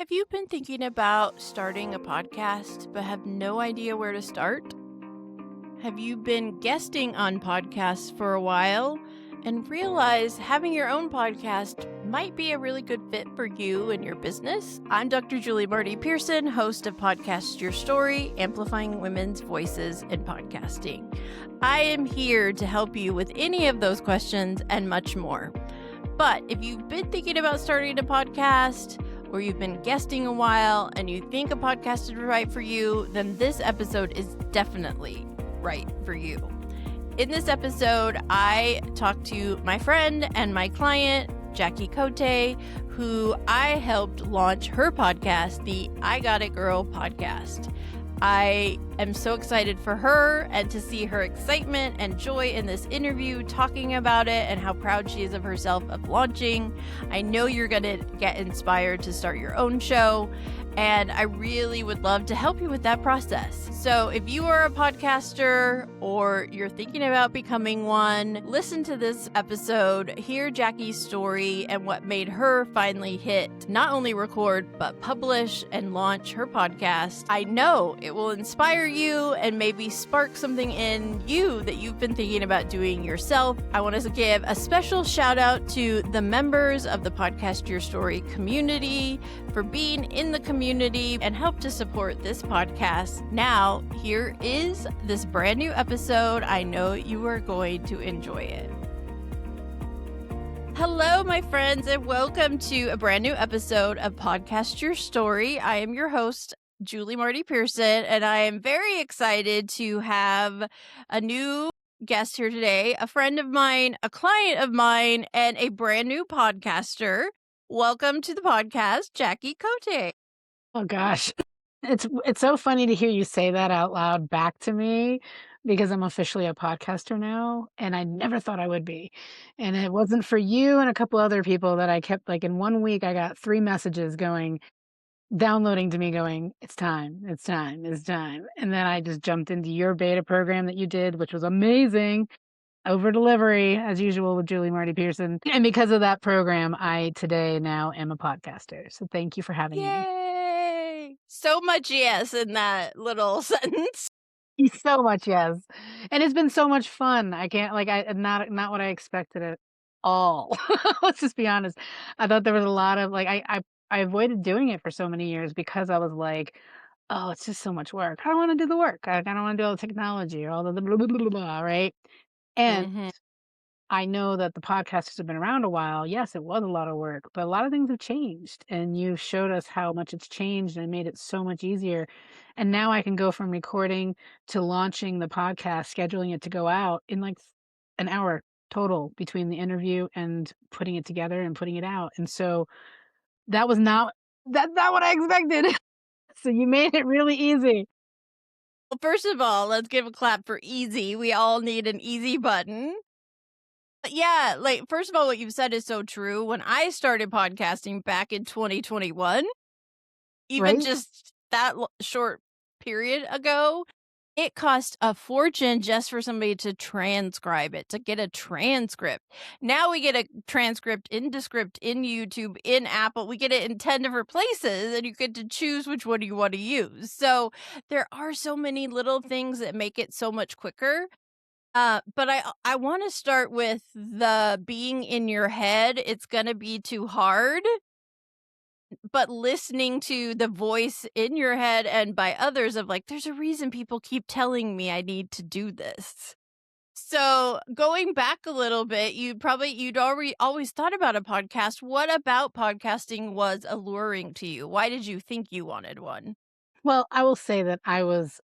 Have you been thinking about starting a podcast but have no idea where to start? Have you been guesting on podcasts for a while and realize having your own podcast might be a really good fit for you and your business? I'm Dr. Julie Marty-Pearson, host of Podcast Your Story, amplifying women's voices in podcasting. I am here to help you with any of those questions and much more. But if you've been thinking about starting a podcast, or you've been guesting a while and you think a podcast is right for you, then this episode is definitely right for you. In this episode, I talked to my friend and my client, Jackie Cote, who I helped launch her podcast, the I Got It Girl podcast. I am so excited for her and to see her excitement and joy in this interview, talking about it and how proud she is of herself of launching. I know you're going to get inspired to start your own show, and I really would love to help you with that process. So if you are a podcaster or you're thinking about becoming one, listen to this episode, hear Jackie's story and what made her finally hit not only record, but publish and launch her podcast. I know it will inspire you and maybe spark something in you that you've been thinking about doing yourself. I want to give a special shout out to the members of the Podcast Your Story community for being in the community and help to support this podcast. Now, here is this brand new episode. I know you are going to enjoy it. Hello, my friends, and welcome to a brand new episode of Podcast Your Story. I am your host, Julie Marty-Pearson, and I am very excited to have a new guest here today, a friend of mine, a client of mine, and a brand new podcaster. Welcome to the podcast, Jackie Cote. Oh gosh. It's so funny to hear you say that out loud back to me because I'm officially a podcaster now and I never thought I would be. And it wasn't for you and a couple other people that I kept like in 1 week I got 3 messages downloading to me going, it's time, it's time, it's time. And then I just jumped into your beta program that you did, which was amazing. Over delivery as usual with Julie Marty-Pearson. And because of that program, I today now am a podcaster. So thank you for having me. Yay! So much yes in that little sentence. So much, yes. And it's been so much fun. I can't not what I expected at all. Let's just be honest. I thought there was a lot of I avoided doing it for so many years because I was like, oh, it's just so much work. I don't want to do the work. I don't want to do all the technology or all the blah, blah, blah, blah, blah, right? And Mm-hmm. I know that the podcasters have been around a while. Yes, it was a lot of work, but a lot of things have changed. And you showed us how much it's changed and made it so much easier. And now I can go from recording to launching the podcast, scheduling it to go out in like an hour total between the interview and putting it together and putting it out. And so that was that's not what I expected. So you made it really easy. Well, first of all, let's give a clap for easy. We all need an easy button. But yeah, like, first of all, what you've said is so true. When I started podcasting back in 2021, even Right? just that short period ago, it cost a fortune just for somebody to transcribe it, to get a transcript. Now we get a transcript in Descript, in YouTube, in Apple. We get it in 10 different places, and you get to choose which one you want to use. So there are so many little things that make it so much quicker. But I want to start with the being in your head. It's going to be too hard. But listening to the voice in your head and by others of like, there's a reason people keep telling me I need to do this. So going back a little bit, you'd already always thought about a podcast. What about podcasting was alluring to you? Why did you think you wanted one? Well, I will say that I was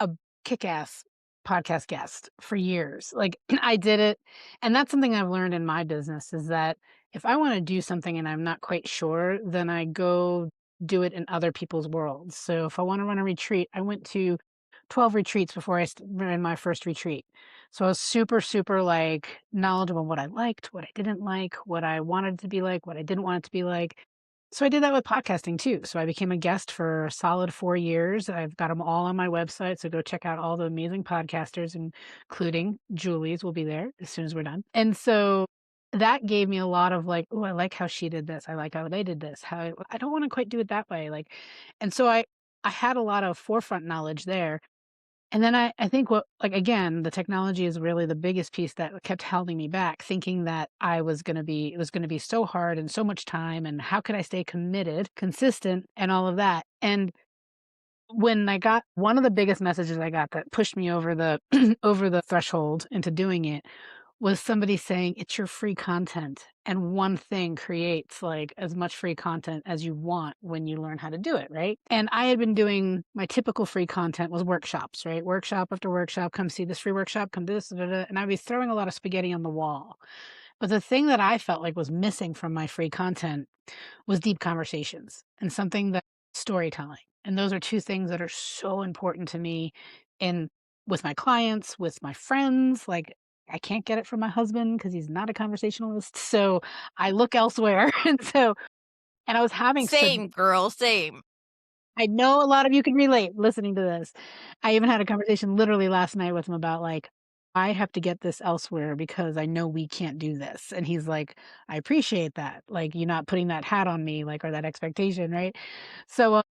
a kick-ass podcast guest for years. Like I did it. And that's something I've learned in my business is that if I want to do something and I'm not quite sure, then I go do it in other people's worlds. So if I want to run a retreat, I went to 12 retreats before ran my first retreat. So I was super, super like knowledgeable what I liked, what I didn't like, what I wanted it to be like, what I didn't want it to be like. So I did that with podcasting too. So I became a guest for a solid 4 years. I've got them all on my website. So go check out all the amazing podcasters, including Julie's will be there as soon as we're done. And so that gave me a lot of like, "Oh, I like how she did this. I like how they did this. How I don't wanna quite do it that way," like and so I had a lot of forefront knowledge there. And then I think what like, again, the technology is really the biggest piece that kept holding me back, thinking that I was gonna be it was gonna be so hard and so much time, and how could I stay committed, consistent, and all of that. And when I got one of the biggest messages I got that pushed me over the over the threshold into doing it was somebody saying, "It's your free content, and one thing creates, like, as much free content as you want when you learn how to do it," right? And I had been doing my typical free content was workshops, right? Workshop after workshop, "Come see this free workshop, come do this, da, da, da," and I'd be throwing a lot of spaghetti on the wall. But the thing that I felt like was missing from my free content was deep conversations and something that storytelling. And those are 2 things that are so important to me in with my clients, with my friends, like, I can't get it from my husband because he's not a conversationalist, so I look elsewhere, and I was having such Same, girl, same. I know a lot of you can relate listening to this. I even had a conversation literally last night with him about, like, "I have to get this elsewhere because I know we can't do this," and he's like, "I appreciate that, like, you not putting that hat on me, like, or that expectation," right? So,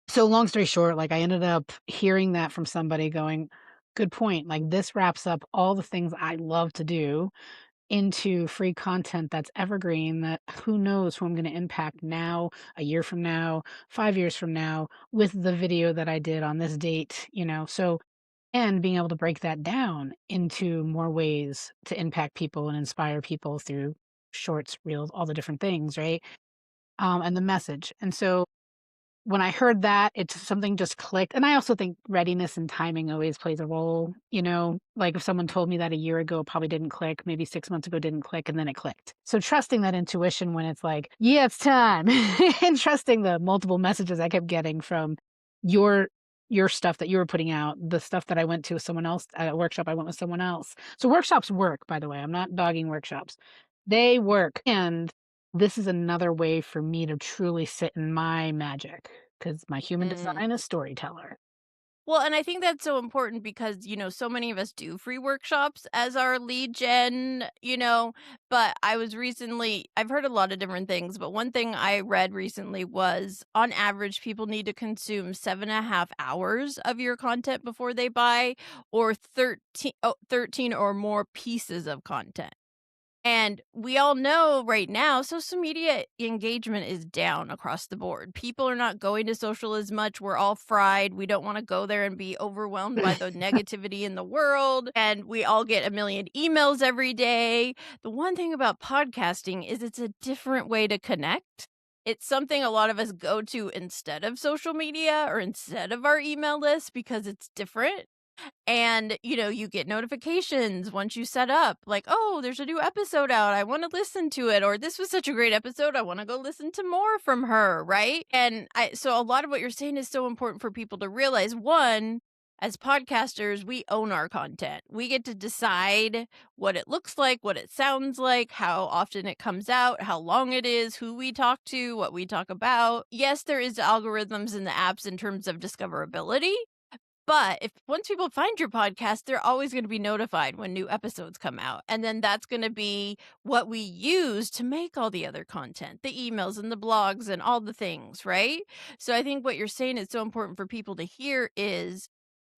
so long story short, like, I ended up hearing that from somebody going, "Good point, like, this wraps up all the things I love to do into free content that's evergreen that who knows who I'm gonna impact now, a year from now, 5 years from now with the video that I did on this date," you know? So and being able to break that down into more ways to impact people and inspire people through shorts, reels, all the different things, right? And the message. And so when I heard that, it's something just clicked, and I also think readiness and timing always plays a role, you know? Like, if someone told me that a year ago, it probably didn't click, maybe 6 months ago didn't click, and then it clicked. So trusting that intuition when it's like, "Yeah, it's time," and trusting the multiple messages I kept getting from your your stuff that you were putting out, the stuff that I went to with someone else at a workshop I went with someone else. So workshops work, by the way, I'm not dogging workshops. They work, and this is another way for me to truly sit in my magic, because my human Mm. design is storyteller. Well, and I think that's so important because, so many of us do free workshops as our lead gen, but I've heard a lot of different things, but one thing I read recently was on average, people need to consume 7.5 hours of your content before they buy, or 13 or more pieces of content. And we all know right now, social media engagement is down across the board. People are not going to social as much. We're all fried. We don't want to go there and be overwhelmed by the negativity in the world. And we all get a million emails every day. The one thing about podcasting is it's a different way to connect. It's something a lot of us go to instead of social media or instead of our email list because it's different. And, you get notifications once you set up, like, oh, there's a new episode out. I want to listen to it. Or this was such a great episode. I want to go listen to more from her. Right. So a lot of what you're saying is so important for people to realize. One, as podcasters, we own our content. We get to decide what it looks like, what it sounds like, how often it comes out, how long it is, who we talk to, what we talk about. Yes, there is algorithms in the apps in terms of discoverability, but if once people find your podcast, they're always gonna be notified when new episodes come out, and then that's gonna be what we use to make all the other content, the emails and the blogs and all the things, right? So I think what you're saying is so important for people to hear is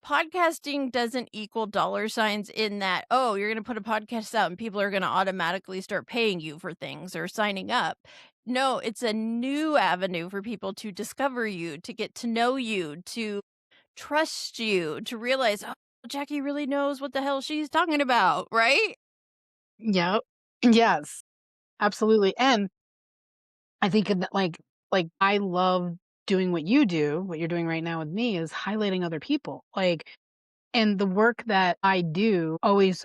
podcasting doesn't equal dollar signs in that, oh, you're gonna put a podcast out and people are gonna automatically start paying you for things or signing up. No, it's a new avenue for people to discover you, to get to know you, to trust you, to realize, "Oh, Jackie really knows what the hell she's talking about," right? Yep. Yes, absolutely, and I think that, I love doing what you do, what you're doing right now with me is highlighting other people, like and the work that I do always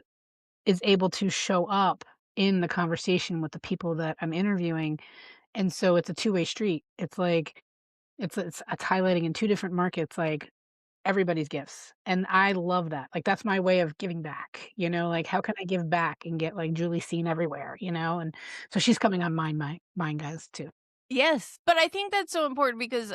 is able to show up in the conversation with the people that I'm interviewing, and so it's a two-way street. It's like it's highlighting in 2 different markets, like, everybody's gifts, and I love that. Like, that's my way of giving back, like, how can I give back and get, like, Julie seen everywhere, and so she's coming on mine, guys, too. Yes, but I think that's so important because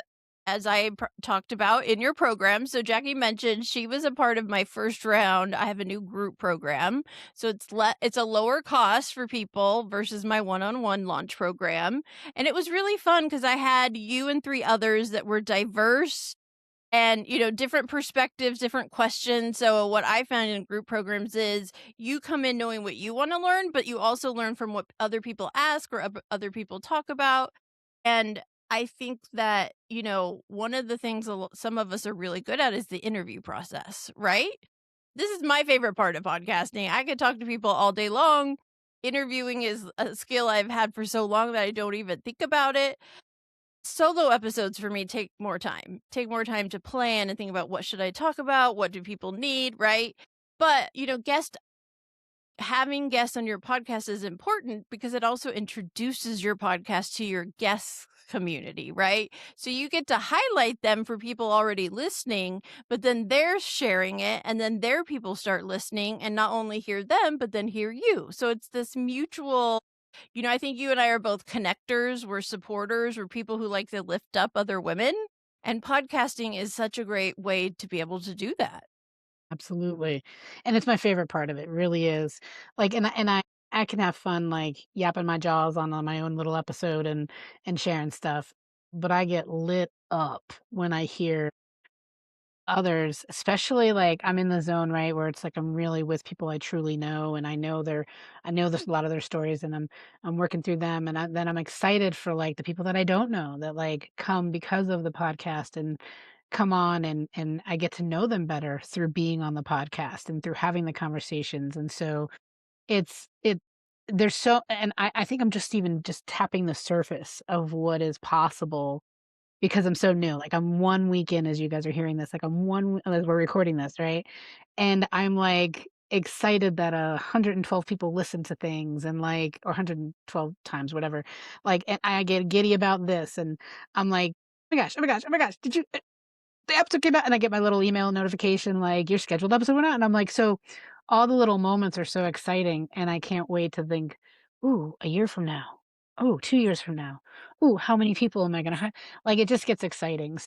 as I talked about in your program. So Jackie mentioned she was a part of my first round. I have a new group program. So it's a lower cost for people versus my one-on-one launch program. And it was really fun because I had you and 3 others that were diverse and, different perspectives, different questions. So what I found in group programs is you come in knowing what you want to learn, but you also learn from what other people ask or other people talk about. And I think that, one of the things some of us are really good at is the interview process, right? This is my favorite part of podcasting. I could talk to people all day long. Interviewing is a skill I've had for so long that I don't even think about it. Solo episodes for me take more time to plan and think about what should I talk about, what do people need, right? But having guests on your podcast is important because it also introduces your podcast to your guest community, right? So you get to highlight them for people already listening, but then they're sharing it and then their people start listening and not only hear them, but then hear you. So it's this mutual. I think you and I are both connectors. We're supporters. We're people who like to lift up other women. And podcasting is such a great way to be able to do that. Absolutely. And it's my favorite part of it, really is. Like, and I can have fun, like, yapping my jaws on my own little episode and sharing stuff, but I get lit up when I hear others, especially, like, I'm in the zone, right, where it's like I'm really with people I truly know, and I know there's a lot of their stories, and I'm working through them, and then I'm excited for, like, the people that I don't know that, like, come because of the podcast and come on, and I get to know them better through being on the podcast and through having the conversations, and so it there's so and I think I'm just even just tapping the surface of what is possible because I'm so new. Like, I'm 1 week in as you guys are hearing this, like, I'm 1 as we're recording this, right? And I'm, like, excited that 112 people listen to things and, like, or 112 times, whatever. Like, and I get giddy about this, and I'm like, "Oh my gosh, oh my gosh, oh my gosh, did you the episode came out," and I get my little email notification like, "Your scheduled episode went out," and I'm like, so all the little moments are so exciting, and I can't wait to think, "Ooh, a year from now. Oh, 2 years from now. Ooh, how many people am I gonna have?" Like, it just gets exciting.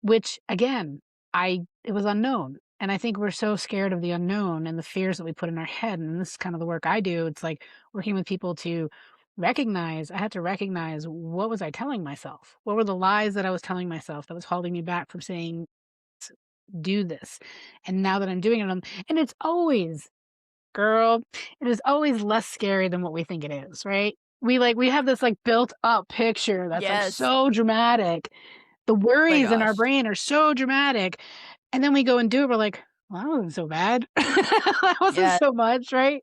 Which again, I it was unknown, and I think we're so scared of the unknown and the fears that we put in our head, and this is kind of the work I do. It's like working with people to recognize I had to recognize what was I telling myself? What were the lies that I was telling myself that was holding me back from saying, "Do this." And now that I'm doing it, and it's always girl, it is always less scary than what we think it is, right? We have this, like, built up picture that's, like, Yes. so dramatic. The My worries in our gosh. brain are so dramatic, and then we go and do it, we're like, "Well, that wasn't so bad. That wasn't Yeah. so much," right?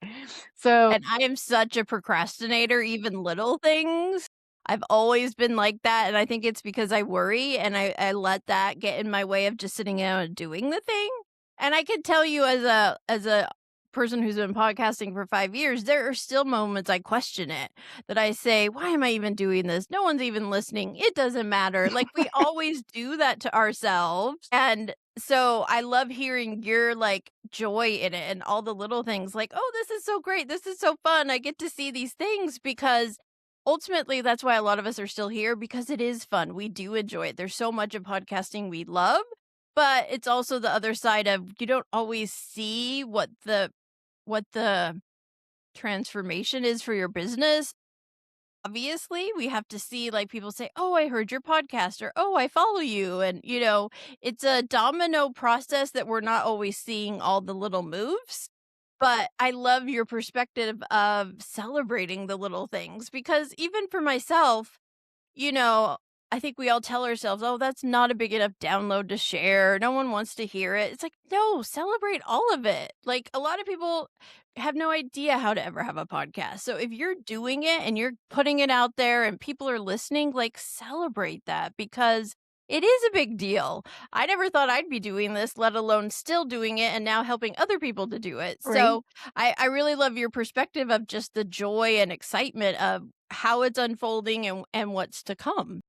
So And I am such a procrastinator, even little things. I've always been like that, and I think it's because I worry and I let that get in my way of just sitting down and doing the thing. And I can tell you as a person who's been podcasting for 5 years, there are still moments I question it, that I say, "Why am I even doing this? No one's even listening. It doesn't matter." Like, we always do that to ourselves, and so I love hearing your, like, joy in it and all the little things like, "Oh, this is so great. This is so fun. I get to see these things," because ultimately that's why a lot of us are still here because it is fun. We do enjoy it. There's so much of podcasting we love, but it's also the other side of you don't always see what the transformation is for your business. Obviously, we have to see, like, people say, "Oh, I heard your podcast," or, "Oh, I follow you," and, it's a domino process that we're not always seeing all the little moves, but I love your perspective of celebrating the little things because even for myself, you know, I think we all tell ourselves, "Oh, that's not a big enough download to share. No one wants to hear it." It's like, no, celebrate all of it. Like, a lot of people have no idea how to ever have a podcast. So if you're doing it and you're putting it out there and people are listening, like, celebrate that because it is a big deal. I never thought I'd be doing this, let alone still doing it and now helping other people to do it. right? So I really love your perspective of just the joy and excitement of how it's unfolding and what's to come.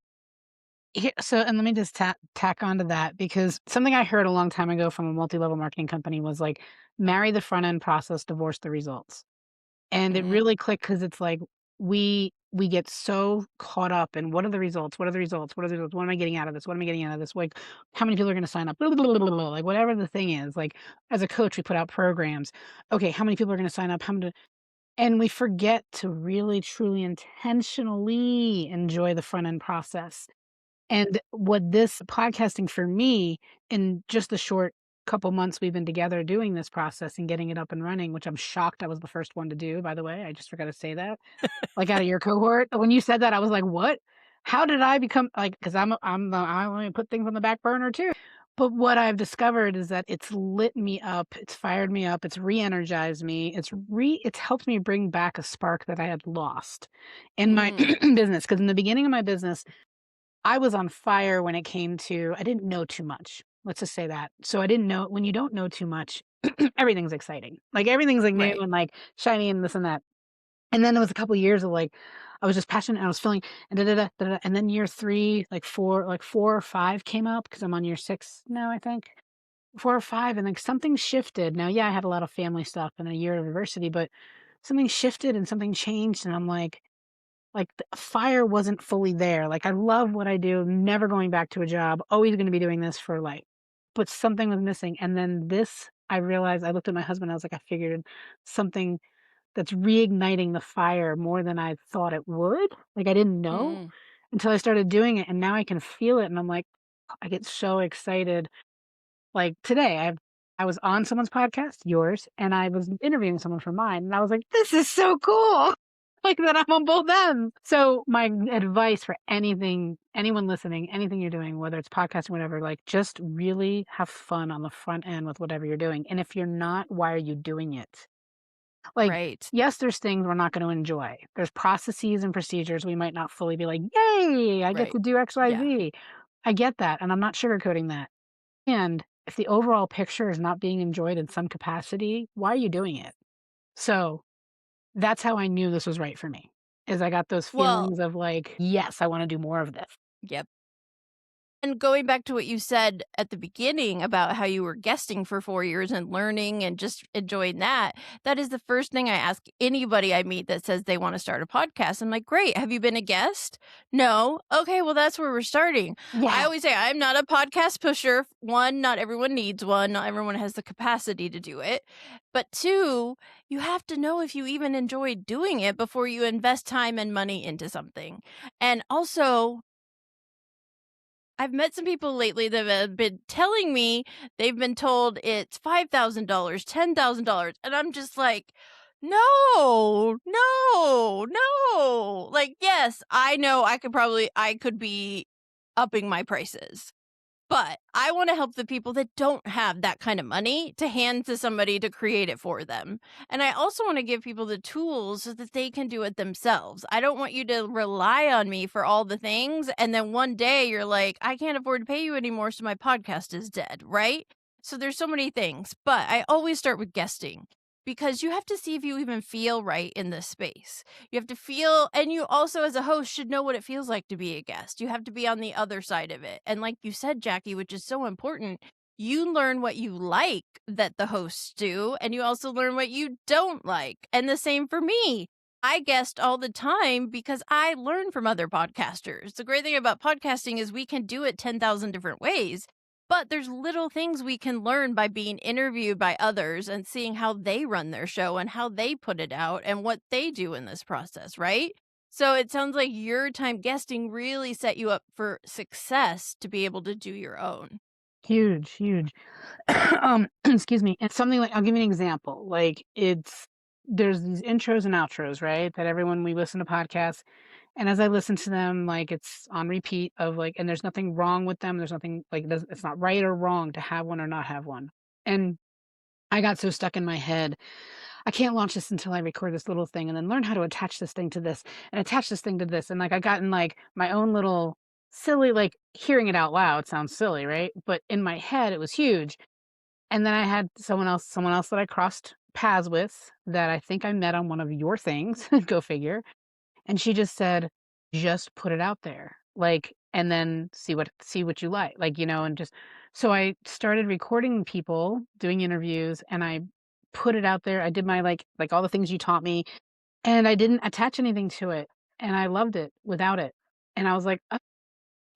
Here so and let me just tack onto that because something I heard a long time ago from a multi-level marketing company was, like, "Marry the front end process, divorce the results." And it Mhm. really clicked because it's like, we we get so caught up in what are the results? What are the results? What are the results? What am I getting out of this? What am I getting out of this? Like, how many people are going to sign up? Blah, blah, blah, blah, blah, like whatever the thing is. Like as a coach, we put out programs. Okay, how many people are going to sign up? How many? And we forget to really, truly, intentionally enjoy the front end process. And what this podcasting for me, in just the short couple months we've been together doing this process and getting it up and running, which I'm shocked I was the first one to do, by the way. I just forgot to say that. Like out of your cohort. When you said that, I was like, what? How did I become like, because I only put things on the back burner too. But what I've discovered is that it's lit me up, it's fired me up, it's re-energized me, it's helped me bring back a spark that I had lost in my Mm, business. Because in the beginning of my business, I was on fire when it came to I didn't know too much. Let's just say that. So I didn't know when you don't know too much, everything's exciting. Like everything's like new right. and like shiny and this and that. And then it was a couple years of like I was just passionate and I was feeling and da da da da da. And then year 3, like 4 or 5 came up because I'm on year 6 now, I think. 4 or 5 and like something shifted. Now, yeah, I had a lot of family stuff and a year of university, but something shifted and something changed and I'm like, the fire wasn't fully there. Like, I love what I do, never going back to a job, always gonna be doing this for, like but something was missing, and then this, I realized I looked at my husband, I was like, "I figured something that's reigniting the fire more than I thought it would." Like, I didn't know Mm, until I started doing it, and now I can feel it, and I'm like, I get so excited. Like, today, I was on someone's podcast, yours, and I was interviewing someone for mine, and I was like, "This is so cool." Like, that I'm on both ends. So, my advice for anyone listening, anything you're doing, whether it's podcasting, whatever, like, just really have fun on the front end with whatever you're doing, and if you're not, why are you doing it? Like, right. yes, there's things we're not gonna enjoy. There's processes and procedures we might not fully be like, "Yay, I get Right. to do Yeah. XYZ." I get that, and I'm not sugarcoating that. And if the overall picture is not being enjoyed in some capacity, why are you doing it? So, that's how I knew this was right for me, is I got those Well, feelings of like, "Yes, I wanna do more of this." yep. And going back to what you said at the beginning about how you were guesting for 4 years and learning and just enjoying that, that is the first thing I ask anybody I meet that says they wanna start a podcast. I'm like, "Great, have you been a guest?" "No." "Okay, well, that's where we're starting." I Yeah. always say, "I'm not a podcast pusher." 1, not everyone needs one, not everyone has the capacity to do it. But 2, you have to know if you even enjoy doing it before you invest time and money into something. And also, I've met some people lately that have been telling me they've been told it's $5,000, $10,000, and I'm just like, "No, no, no." Like, yes, I know I could be upping my prices. But I wanna help the people that don't have that kind of money to hand to somebody to create it for them. And I also wanna give people the tools so that they can do it themselves. I don't want you to rely on me for all the things, and then one day you're like, "I can't afford to pay you anymore, so my podcast is dead," right? So there's so many things, but I always start with guesting because you have to see if you even feel right in this space. You have to feel and you also as a host should know what it feels like to be a guest. You have to be on the other side of it. And like you said, Jackie, which is so important, you learn what you like that the hosts do, and you also learn what you don't like. And the same for me. I guest all the time because I learn from other podcasters. The great thing about podcasting is we can do it 10,000 different ways. But there's little things we can learn by being interviewed by others and seeing how they run their show and how they put it out and what they do in this process, right? So it sounds like your time guesting really set you up for success to be able to do your own. Huge, huge. Excuse me. And something like I'll give you an example. Like, there's these intros and outros, right? That everyone we listen to podcasts, and as I listen to them, like, it's on repeat of, like and there's nothing wrong with them, there's nothing like, it's not right or wrong to have one or not have one. And I got so stuck in my head, I can't launch this until I record this little thing and then learn how to attach this thing to this and attach this thing to this. And like I got in like my own little silly, like hearing it out loud sounds silly, right? But in my head, it was huge. And then I had someone else that I crossed paths with that I think I met on one of your things, go figure. And she just said, "Just put it out there, like, and then see what you like, and just." So I started recording people, doing interviews, and I put it out there. I did my, like all the things you taught me, and I didn't attach anything to it. and I loved it without it. And I was like, "Oh,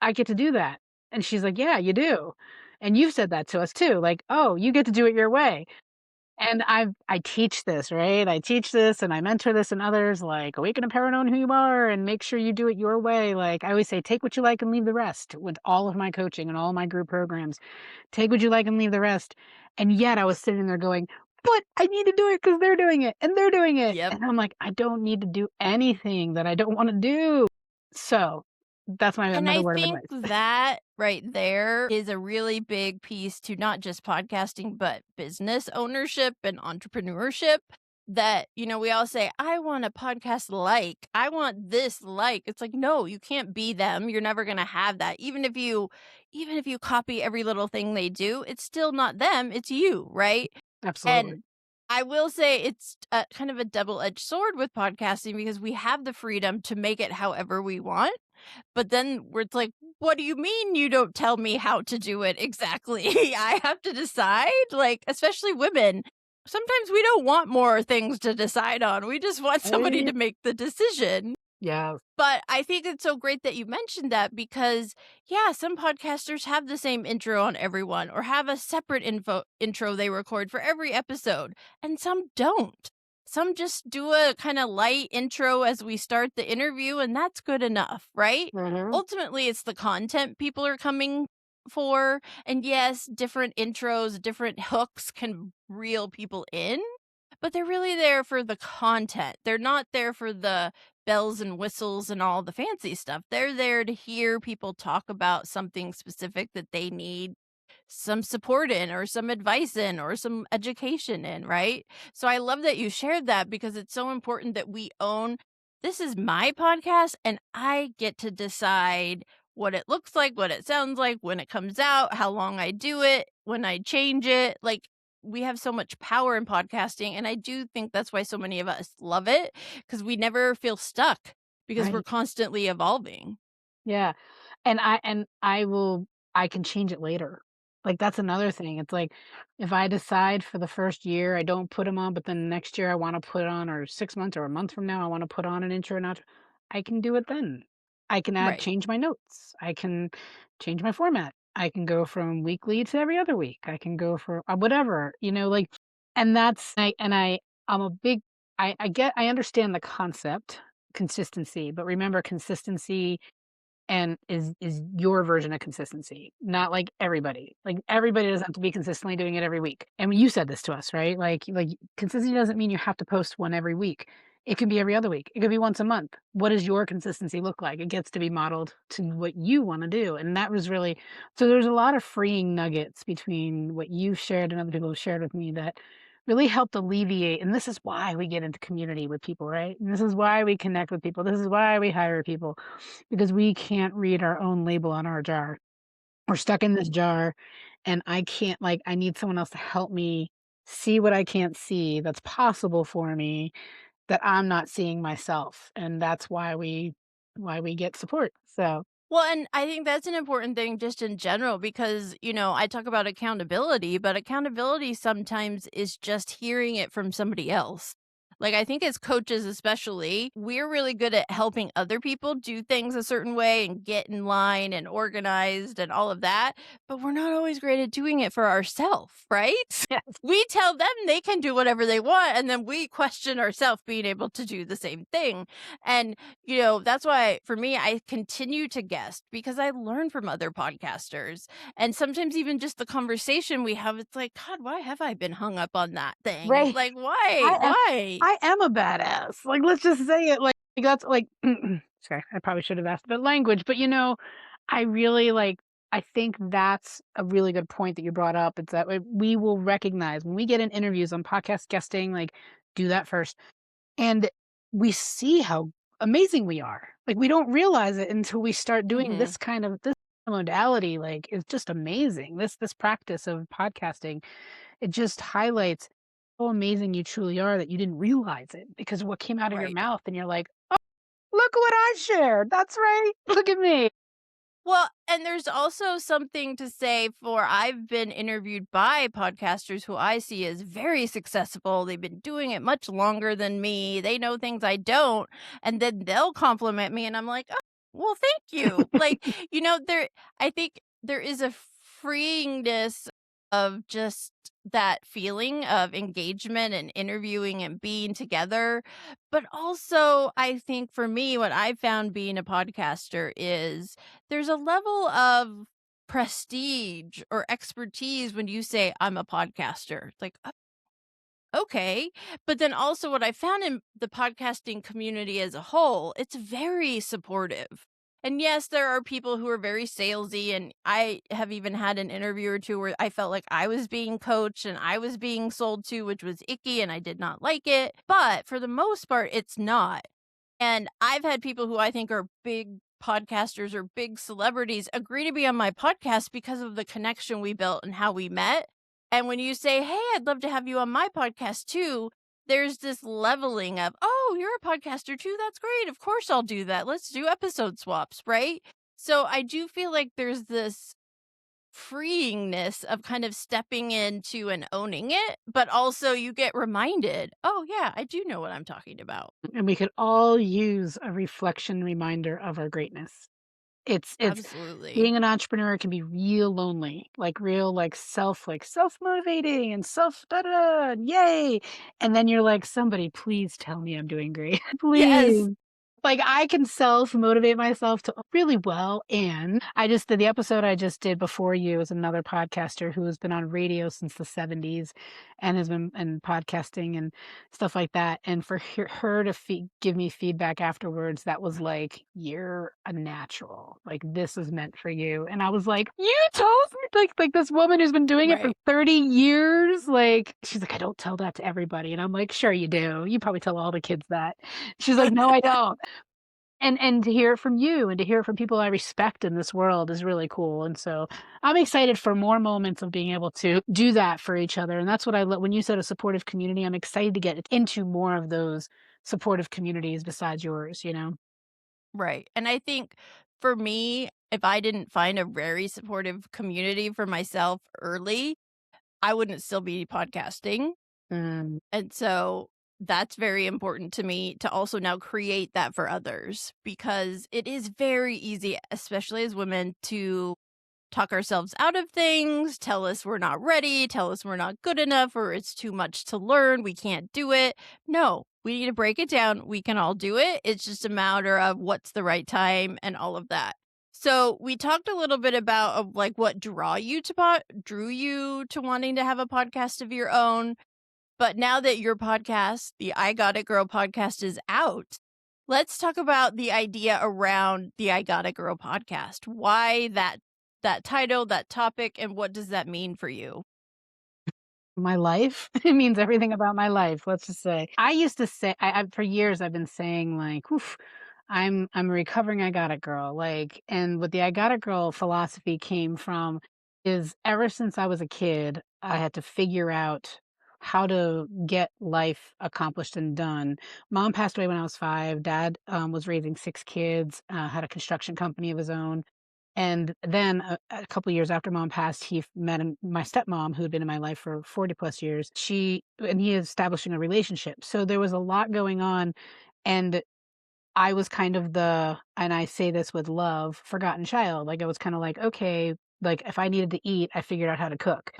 I get to do that." And she's like, "Yeah, you do. And you've said that to us too, like, oh, you get to do it your way." And I teach this, right? I teach this and I mentor this in others, like, awaken and power, knowing who you are and make sure you do it your way. Like I always say, take what you like and leave the rest with all of my coaching and all my group programs. Take what you like and leave the rest. And yet I was sitting there going, but I need to do it because they're doing it and they're doing it. Yep. And I'm like, I don't need to do anything that I don't want to do. So that's my And another I word of think advice. that right there is a really big piece to not just podcasting, but business ownership and entrepreneurship. That, we all say, I want a podcast like, I want this like. It's like, no, you can't be them. You're never gonna have that. Even if you copy every little thing they do, it's still not them, it's you, right? And Absolutely. I will say it's a kind of a double-edged sword with podcasting because we have the freedom to make it however we want. But then where it's like, "What do you mean you don't tell me how to do it exactly? I have to decide?" Like, especially women, sometimes we don't want more things to decide on, we just want somebody Right? to make the decision. Yeah. But I think it's so great that you mentioned that because, yeah, some podcasters have the same intro on everyone or have a separate intro they record for every episode, and some don't. Some just do a kind of light intro as we start the interview, and that's good enough, right? Hmm. Ultimately, it's the content people are coming for. And yes, different intros, different hooks can reel people in, but they're really there for the content. They're not there for the bells and whistles and all the fancy stuff. They're there to hear people talk about something specific that they need some support in or some advice in or some education in, right? So I love that you shared that because it's so important that we own this is my podcast and I get to decide what it looks like, what it sounds like, when it comes out, how long I do it, when I change it. Like we have so much power in podcasting and I do think that's why so many of us love it because we never feel stuck because we're Right. constantly evolving. Yeah. And I can change it later. Like, that's another thing. It's like, if I decide for the first year I don't put them on, but then next year I wanna put on or 6 months or a month from now, I wanna put on an intro and outro, I can do it then. I can Right. change my notes. I can change my format. I can go from weekly to every other week. I can go for, whatever, like and that's I'm a big I understand the concept, consistency, but remember consistency and is your version of consistency, not like everybody. Like everybody doesn't have to be consistently doing it every week. And you said this to us, right? Like consistency doesn't mean you have to post one every week. It can be every other week. It could be once a month. What does your consistency look like? It gets to be modeled to what you want to do. And that was really so there's a lot of freeing nuggets between what you've shared and other people have shared with me that really helped alleviate. And this is why we get into community with people, right? And this is why we connect with people. This is why we hire people because we can't read our own label on our jar. We're stuck in this jar, and I can't I need someone else to help me see what I can't see that's possible for me that I'm not seeing myself, and that's why we get support. So, Well, and I think that's an important thing just in general because, I talk about accountability, but accountability sometimes is just hearing it from somebody else. Like, I think as coaches, especially, we're really good at helping other people do things a certain way and get in line and organized and all of that. But we're not always great at doing it for ourselves, right? yeah, We tell them they can do whatever they want, and then we question ourselves being able to do the same thing. And that's why for me, I continue to guest because I learn from other podcasters. And sometimes even just the conversation we have, it's like, God, why have I been hung up on that thing? right. Like, why? I am Why? I am a badass. Like, let's just say it. Like that's like sorry, I probably should have asked about language, but I really I think that's a really good point that you brought up. It's that we will recognize when we get in interviews on podcast guesting, like do that first. And we see how amazing we are. Like we don't realize it until we start doing Hmm. this modality. Like it's just amazing. This practice of podcasting, it just highlights how amazing you truly are that you didn't realize it because of what came out of your Right. mouth and you're like, "Oh, look what I shared. That's right. Look at me." Well, and there's also something to say for I've been interviewed by podcasters who I see as very successful. They've been doing it much longer than me. They know things I don't. And then they'll compliment me. And I'm like, oh, well, thank you. Like, I think there is a freeingness of just that feeling of engagement and interviewing and being together. But also, I think for me, what I found being a podcaster is there's a level of prestige or expertise when you say, "I'm a podcaster." It's like, okay." But then also what I found in the podcasting community as a whole, it's very supportive. And yes, there are people who are very salesy, and I have even had an interview or two where I felt like I was being coached and I was being sold to, which was icky and I did not like it. But for the most part, it's not. And I've had people who I think are big podcasters or big celebrities agree to be on my podcast because of the connection we built and how we met. And when you say, "Hey, I'd love to have you on my podcast too," there's this leveling of, "Oh, you're a podcaster too? That's great. Of course I'll do that. Let's do episode swaps," right? So I do feel like there's this freeingness of kind of stepping into and owning it, but also you get reminded, "Oh, yeah, I do know what I'm talking about." And we could all use a reflection reminder of our greatness. It's Absolutely. being an entrepreneur can be real lonely, like real like self-motivating and self da da da, yay. And then you're like, somebody please tell me I'm doing great. Yes. Please. Like I can self-motivate myself to really well. And I just did the episode I just did before you is another podcaster who has been on radio since the 70s and has been in podcasting and stuff like that. And for her to give me feedback afterwards, that was like, "You're a natural. Like this is meant for you." And I was like, "You told me like this woman who's been doing it for Right. 30 years." Like she's like, "I don't tell that to everybody." And I'm like, "Sure you do. You probably tell all the kids that." She's like, "No, I don't." And to hear it from you and to hear it from people I respect in this world is really cool, and so I'm excited for more moments of being able to do that for each other, and that's what I love when you said a supportive community, I'm excited to get into more of those supportive communities besides yours, you know? Right. And I think for me, if I didn't find a very supportive community for myself early, I wouldn't still be podcasting. Mm. And so that's very important to me to also now create that for others because it is very easy, especially as women, to talk ourselves out of things, tell us we're not ready, tell us we're not good enough, or it's too much to learn, we can't do it. No, we need to break it down. We can all do it. It's just a matter of what's the right time and all of that. So we talked a little bit about like what drew you to wanting to have a podcast of your own. But now that your podcast, the I Got It Girl podcast, is out, let's talk about the idea around the I Got It Girl podcast. Why that title, that topic, and what does that mean for you? My life? It means everything about my life, let's just say. I used to say I for years I've been saying like, "Oof, I'm a recovering I got it girl." Like, and what the I got it girl philosophy came from is ever since I was a kid, I had to figure out how to get life accomplished and done. Mom passed away when I was 5. Dad, was raising 6 kids, had a construction company of his own. And then a couple years after mom passed, met my stepmom, who had been in my life for 40 plus years. He is establishing a relationship. So there was a lot going on. And I was kind of and I say this with love, forgotten child. Like I was kind of like, okay, like if I needed to eat, I figured out how to cook.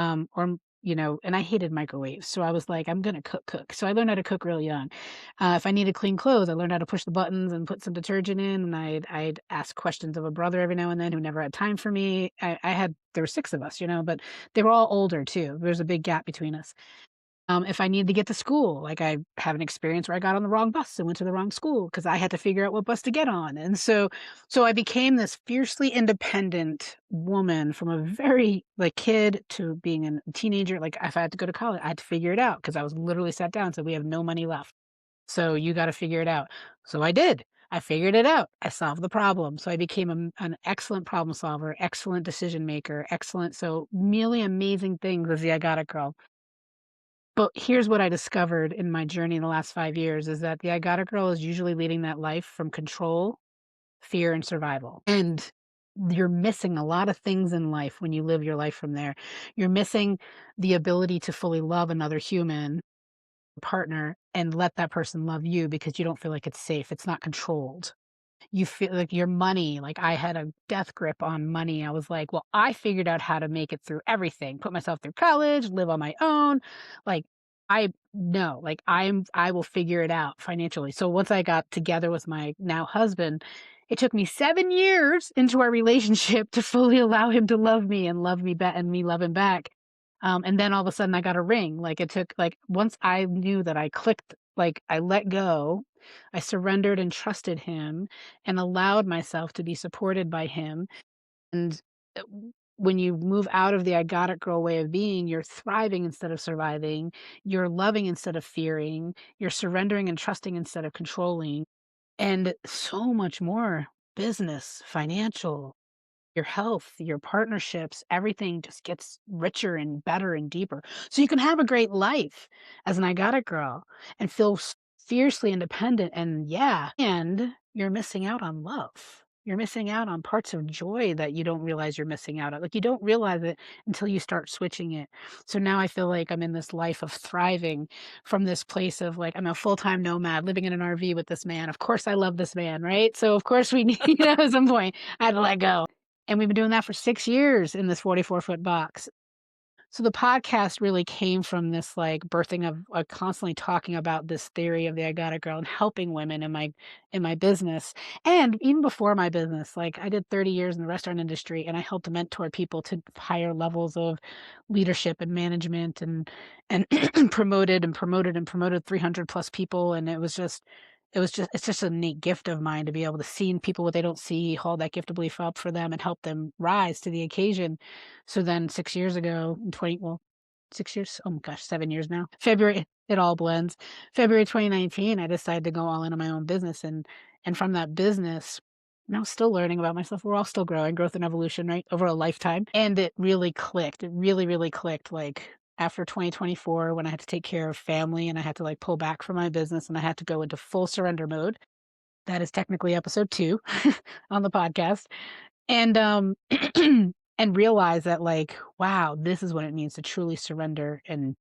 And I hated microwaves. So I was like, I'm gonna cook. So I learned how to cook real young. If I needed clean clothes, I learned how to push the buttons and put some detergent in. And I'd ask questions of a brother every now and then who never had time for me. There were 6 of us, but they were all older too. There's a big gap between us. If I needed to get to school, like I have an experience where I got on the wrong bus and went to the wrong school because I had to figure out what bus to get on. And so I became this fiercely independent woman from a very like kid to being a teenager. Like if I had to go to college, I had to figure it out because I was literally sat down and said, "We have no money left. So you got to figure it out." So I did. I figured it out. I solved the problem. So I became an excellent problem solver, excellent decision maker, excellent. So really amazing things as the I Got It Girl. But here's what I discovered in my journey in the last 5 years is that the I Got It Girl is usually leading that life from control, fear, and survival. And you're missing a lot of things in life when you live your life from there. You're missing the ability to fully love another human partner and let that person love you because you don't feel like it's safe. It's not controlled. You feel like your money, like I had a death grip on money. I was like, well, I figured out how to make it through everything, put myself through college, live on my own. Like I know, like I will figure it out financially. So once I got together with my now husband, it took me 7 years into our relationship to fully allow him to love me and love me back and me love him back. And then all of a sudden I got a ring. Like it took like once I knew that I clicked, like I let go, I surrendered and trusted him and allowed myself to be supported by him. And when you move out of the I got it girl way of being, you're thriving instead of surviving, you're loving instead of fearing, you're surrendering and trusting instead of controlling, and so much more business, financial, your health, your partnerships, everything just gets richer and better and deeper. So you can have a great life as an I got it girl and feel fiercely independent. And yeah, and you're missing out on love. You're missing out on parts of joy that you don't realize you're missing out on. Like you don't realize it until you start switching it. So now I feel like I'm in this life of thriving from this place of like, I'm a full time nomad living in an RV with this man. Of course, I love this man, right? So, of course, we need, at some point, I had to let go. And we've been doing that for 6 years in this 44-foot box. So the podcast really came from this, like, birthing of, constantly talking about this theory of the I Got It Girl and helping women in my business. And even before my business, like, I did 30 years in the restaurant industry, and I helped mentor people to higher levels of leadership and management and promoted 300 plus people, and it's just a neat gift of mine to be able to see in people what they don't see, hold that gift of belief up for them and help them rise to the occasion. So then 6 years ago, in 20 well, 6 years? Oh my gosh, 7 years now. February, it all blends. February 2019, I decided to go all in on my own business, and from that business, now still learning about myself. We're all still growing, growth and evolution, right, over a lifetime. And it really clicked. It really, really clicked, like, after 2024 when I had to take care of family and I had to, like, pull back from my business and I had to go into full surrender mode. That is technically episode 2 on the podcast. And, and realize that, like, wow, this is what it means to truly surrender and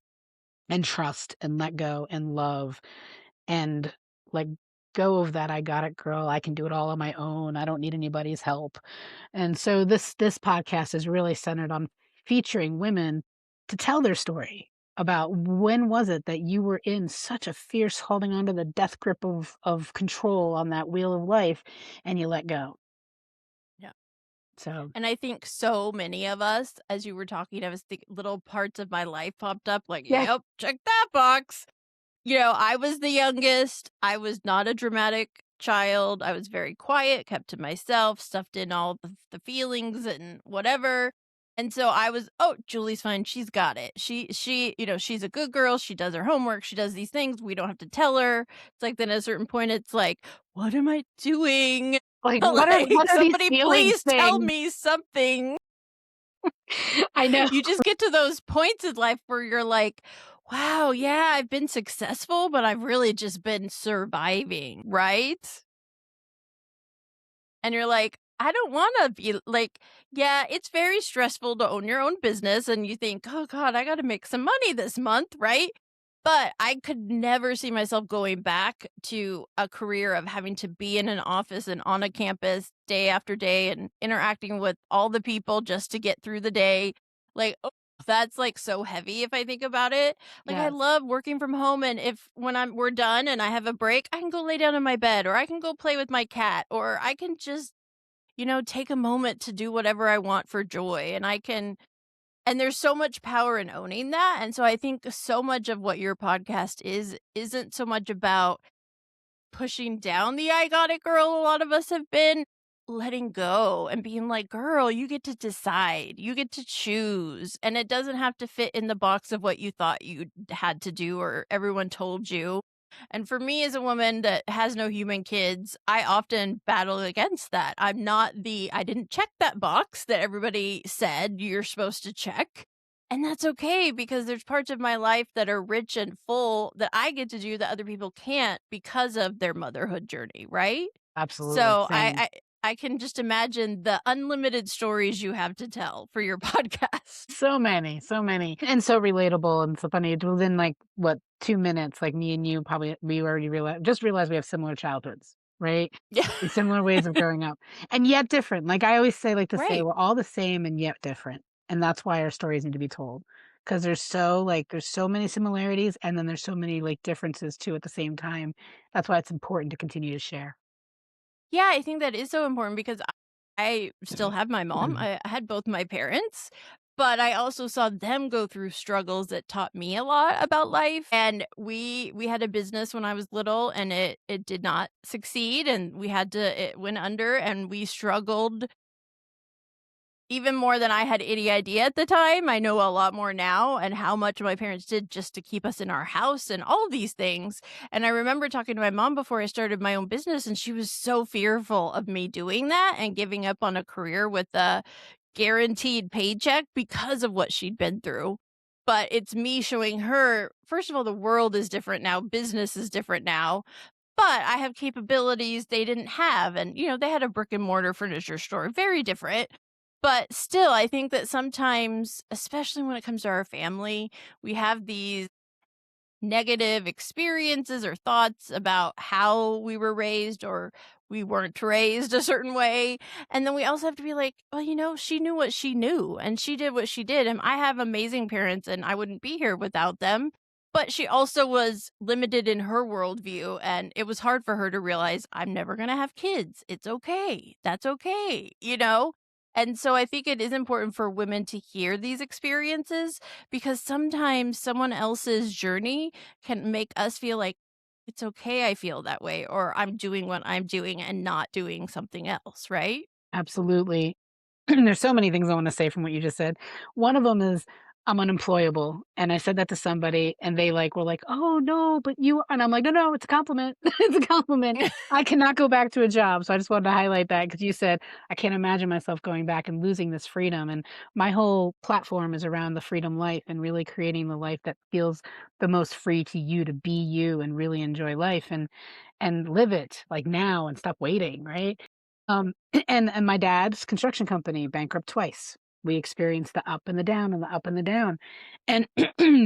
trust and let go and love and, like, go of that I got it girl, I can do it all on my own, I don't need anybody's help. And so this podcast is really centered on featuring women to tell their story about when was it that you were in such a fierce holding on to the death grip of control on that wheel of life and you let go. Yeah. So And I think so many of us, as you were talking, I was thinking little parts of my life popped up like, yeah, yep, check that box. I was the youngest. I was not a dramatic child. I was very quiet, kept to myself, stuffed in all the feelings and whatever. And so I was, oh, Julie's fine. She's got it. She's a good girl. She does her homework. She does these things. We don't have to tell her. It's like then at a certain point, it's like, what am I doing? like Like, what are these somebody feeling please tell things? me something. I know. You just get to those points in life where you're like, wow, yeah, I've been successful, but I've really just been surviving, right? And you're like, I don't want to be like, yeah, it's very stressful to own your own business. And you think, oh God, I got to make some money this month, right? But I could never see myself going back to a career of having to be in an office and on a campus day after day and interacting with all the people just to get through the day. Like, oh, that's like so heavy if I think about it. Like I Yes, love working from home and if when we're done and I have a break, I can go lay down in my bed or I can go play with my cat or I can just, take a moment to do whatever I want for joy and there's so much power in owning that, and so I think so much of what your podcast isn't so much about pushing down the "I got it, girl" a lot of us have been, letting go and being like, "Girl, you get to decide, you get to choose, and it doesn't have to fit in the box of what you thought you had to do or everyone told you." And for me as a woman that has no human kids, I often battle against that. I didn't check that box that everybody said you're supposed to check. And that's okay because there's parts of my life that are rich and full that I get to do that other people can't because of their motherhood journey, right? absolutely, So I same. I can just imagine the unlimited stories you have to tell for your podcast. So many, and so relatable and so funny. Within like what 2 minutes, like me and you probably we already realized we have similar childhoods, right? Yeah. And similar ways of growing up, and yet different. Like I always say, like to say, Right. we're all the same and yet different, and that's why our stories need to be told because there's so many similarities, and then there's so many like differences too at the same time. That's why it's important to continue to share. Yeah, I think that is so important because I still have my mom. I had both my parents, but I also saw them go through struggles that taught me a lot about life. And we had a business when I was little and it did not succeed and we had to it went under and we struggled even more than I had any idea at the time. I know a lot more now and how much my parents did just to keep us in our house and all these things. And I remember talking to my mom before I started my own business, and she was so fearful of me doing that and giving up on a career with a guaranteed paycheck because of what she'd been through. But it's me showing her, first of all, the world is different now, business is different now. But I have capabilities they didn't have. And, they had a brick and mortar furniture store, very different. But still, I think that sometimes, especially when it comes to our family, we have these negative experiences or thoughts about how we were raised or we weren't raised a certain way. And then we also have to be like, well, she knew what she knew and she did what she did. And I have amazing parents and I wouldn't be here without them. But she also was limited in her worldview. And it was hard for her to realize I'm never going to have kids. It's okay. That's okay. And so I think it is important for women to hear these experiences because sometimes someone else's journey can make us feel like it's okay I feel that way or I'm doing what I'm doing and not doing something else, right? Absolutely. There's so many things I wanna say from what you just said. One of them is I'm unemployable, and I said that to somebody, and they, like, were like, "Oh, no, but you" and I'm like, "No, no, it's a compliment. It's a compliment. I cannot go back to a job." So I just wanted to highlight that because you said, "I can't imagine myself going back and losing this freedom," and my whole platform is around the freedom life and really creating the life that feels the most free to you to be you and really enjoy life and live it, like, now and stop waiting, right? Um, and my dad's construction company bankrupt twice. We experienced the up and the down and the up and the down. And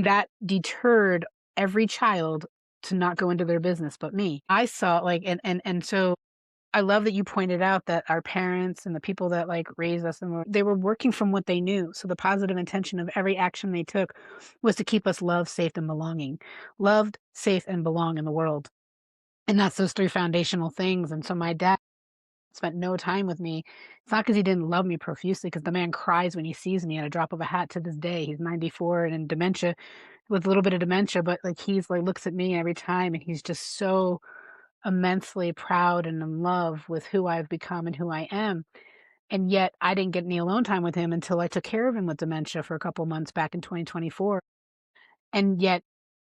that deterred every child to not go into their business but me. I saw like and so I love that you pointed out that our parents and the people that like raised us and they were working from what they knew. So the positive intention of every action they took was to keep us loved, safe, and belonging. Loved, safe, and belong in the world. And that's those three foundational things. And so my dad spent no time with me. It's not because he didn't love me profusely, because the man cries when he sees me at a drop of a hat to this day. He's 94 and in dementia, with a little bit of dementia, but like he's like looks at me every time and he's just so immensely proud and in love with who I've become and who I am. And yet I didn't get any alone time with him until I took care of him with dementia for a couple months back in 2024. And yet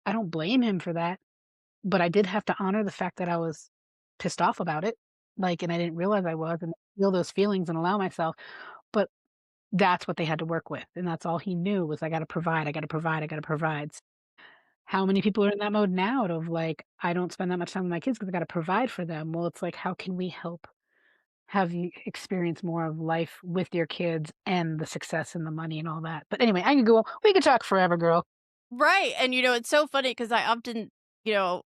I don't blame him for that. But I did have to honor the fact that I was pissed off about it, like, and I didn't realize I was, and feel those feelings and allow myself, but that's what they had to work with, and that's all he knew was, "I gotta provide, I gotta provide, I gotta provide." How many people are in that mode now of, like, "I don't spend that much time with my kids because I gotta provide for them." Well, it's like, how can we help have you experience more of life with your kids and the success and the money and all that? But anyway, we could talk forever, girl. Right, and, it's so funny because I often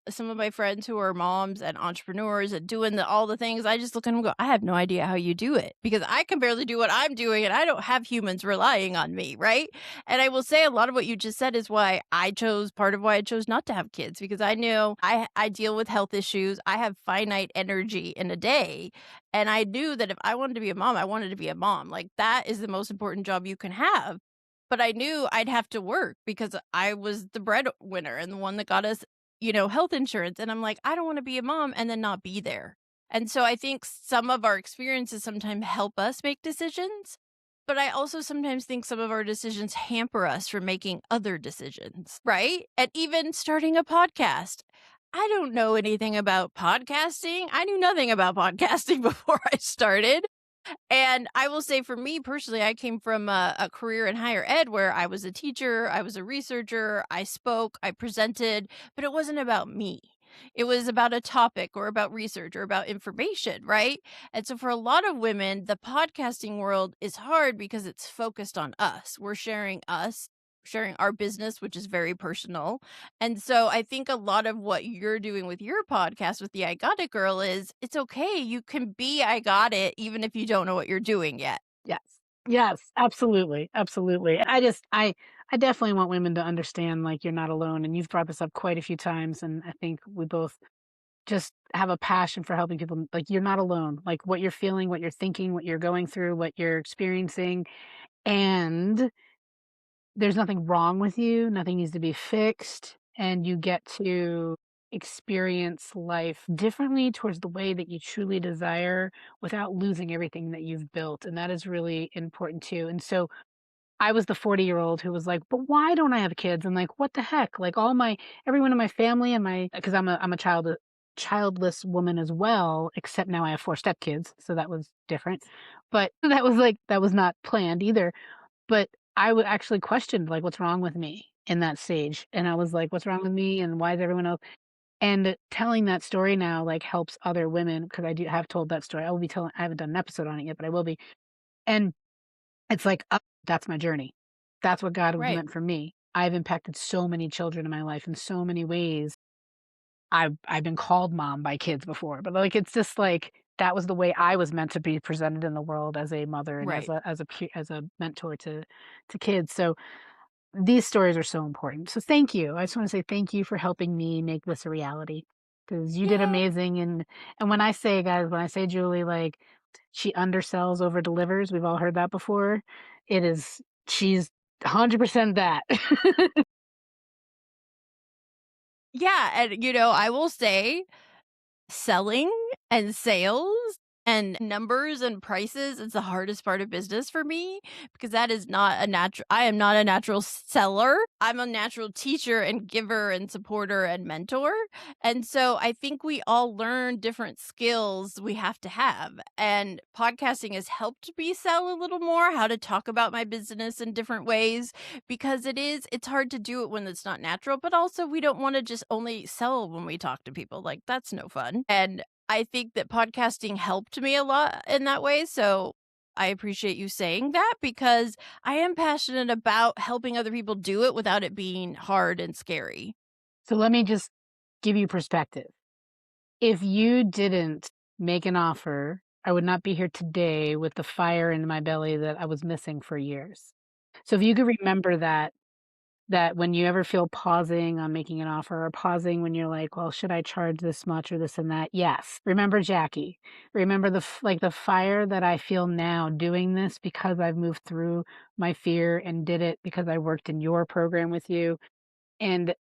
some of my friends who are moms and entrepreneurs and doing all the things, I just look at them and go, "I have no idea how you do it," because I can barely do what I'm doing, and I don't have humans relying on me, right? And I will say a lot of what you just said is why I chose part of why I chose not to have kids, because I knew I deal with health issues, I have finite energy in a day, and I knew that if I wanted to be a mom, I wanted to be a mom, like, that is the most important job you can have. But I knew I'd have to work because I was the breadwinner and the one that got us, health insurance. And I'm like, I don't want to be a mom and then not be there. And so I think some of our experiences sometimes help us make decisions. But I also sometimes think some of our decisions hamper us from making other decisions, right? And even starting a podcast. I don't know anything about podcasting. I knew nothing about podcasting before I started. And I will say for me personally, I came from a career in higher ed where I was a teacher, I was a researcher, I spoke, I presented, but it wasn't about me. It was about a topic or about research or about information, right? And so for a lot of women, the podcasting world is hard because it's focused on us, sharing our business, which is very personal. And so I think a lot of what you're doing with your podcast with the I Got It Girl is it's okay. You can be I Got It even if you don't know what you're doing yet. Yes. Yes, absolutely, absolutely. I definitely want women to understand, like, you're not alone, and you've brought this up quite a few times, and I think we both just have a passion for helping people, like, you're not alone. Like, what you're feeling, what you're thinking, what you're going through, what you're experiencing, and there's nothing wrong with you, nothing needs to be fixed, and you get to experience life differently towards the way that you truly desire without losing everything that you've built, and that is really important too. And so I was the 40-year-old who was like, "But why don't I have kids?" And like, "What the heck?" Like everyone in my family and my because I'm a childless woman as well, except now I have 4 stepkids, so that was different. But that was not planned either. But I would actually questioned, like, what's wrong with me in that stage, and I was like, "What's wrong with me, and why is everyone else?" And telling that story now, like, helps other women because I do have told that story. I haven't done an episode on it yet, but I will be, and it's like, that's my journey. That's what God was Right. meant for me. I've impacted so many children in my life in so many ways. I've been called mom by kids before, but, like, it's just, like, that was the way I was meant to be presented in the world as a mother and Right. as a mentor to kids. So these stories are so important. So thank you. I just want to say thank you for helping me make this a reality because you did Yeah. amazing. And when I say, guys, when I say Julie, like, she undersells, over delivers, we've all heard that before. She's 100% that. Yeah. And, I will say selling and sales and numbers and prices is the hardest part of business for me because that is not a natural I am not a natural seller. I'm a natural teacher and giver and supporter and mentor. And so I think we all learn different skills we have to have. And podcasting has helped me sell a little more how to talk about my business in different ways because it's hard to do it when it's not natural, but also we don't want to just only sell when we talk to people. Like that's no fun. And I think that podcasting helped me a lot in that way. So I appreciate you saying that because I am passionate about helping other people do it without it being hard and scary. So let me just give you perspective. If you didn't make an offer, I would not be here today with the fire in my belly that I was missing for years. So if you could remember that when you ever feel pausing on making an offer or pausing when you're like, "Well, should I charge this much or this and that?" Yes. Remember Jackie. Remember the fire that I feel now doing this because I've moved through my fear and did it because I worked in your program with you. And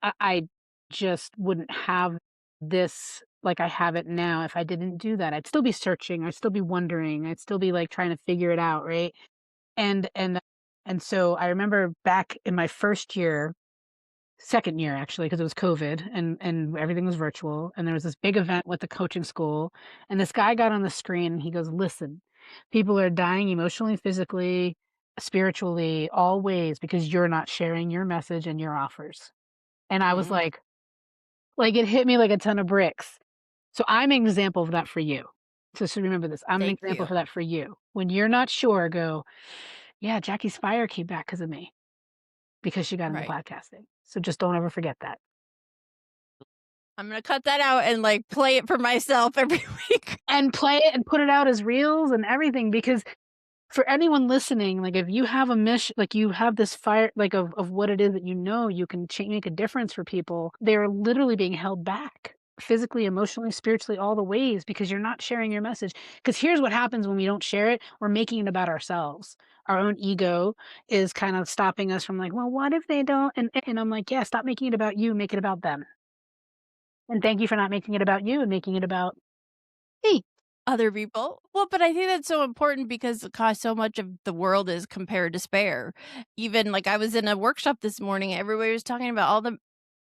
I just wouldn't have this like I have it now if I didn't do that. I'd still be searching, I'd still be wondering, I'd still be, like, trying to figure it out, right? And and and so I remember back in my first year, second year actually, because it was COVID and everything was virtual, and there was this big event with the coaching school, and this guy got on the screen and he goes, "Listen, people are dying emotionally, physically, spiritually, all ways because you're not sharing your message and your offers." And I was Mm, like, it hit me like a ton of bricks. So I'm an example of that for you. So remember this, I'm an thank example you. for that for you. When you're not sure, go, "Yeah, Jackie's fire came back because of me, because she got into Right. podcasting." So just don't ever forget that. I'm going to cut that out and like play it for myself every week. And play it and put it out as reels and everything because for anyone listening, like, if you have a mission, like, you have this fire, like, of what it is that you can make a difference for people, they're literally being held back physically, emotionally, spiritually, all the ways because you're not sharing your message. Because here's what happens when we don't share it, we're making it about ourselves. Our own ego is kind of stopping us from like, "Well, what if they don't?" And I'm like, "Yeah, stop making it about you, make it about them. And thank you for not making it about you and making it about me." Other people. Well, but I think that's so important because so much of the world is compare despair. Even like I was in a workshop this morning, everybody was talking about all the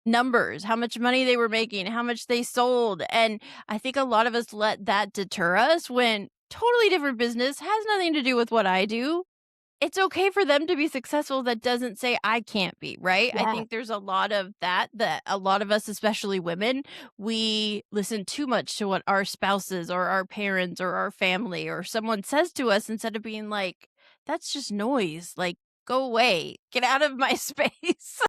numbers, how much money they were making, how much they sold. And I think a lot of us let that deter us when totally different business has nothing to do with what I do. it's okay for them to be successful. That doesn't say I can't be, right? I Yeah. think there's a lot of that a lot of us, especially women, we listen too much to what our spouses or our parents or our family or someone says to us instead of being like, that's just noise. Like, go away, get out of my space.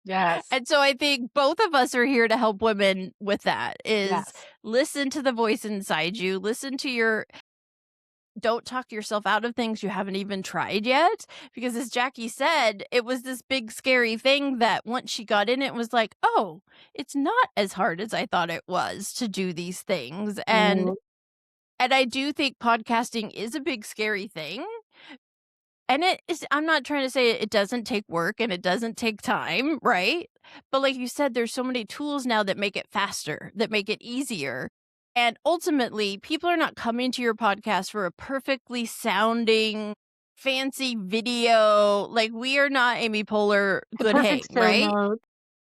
Yes. And so I think both of us are here to help women with that is Yes. listen to the voice inside you, listen to your don't talk yourself out of things you haven't even tried yet. Because as Jackie said, it was this big scary thing that once she got in, it was like, oh, it's not as hard as I thought it was to do these things. Mm, And I do think podcasting is a big scary thing. And it is, I'm not trying to say it doesn't take work and it doesn't take time, right? But like you said, there's so many tools now that make it faster, that make it easier. And ultimately, people are not coming to your podcast for a perfectly sounding, fancy video. Like, we are not Amy Poehler the Good Hang, perfect show right? note.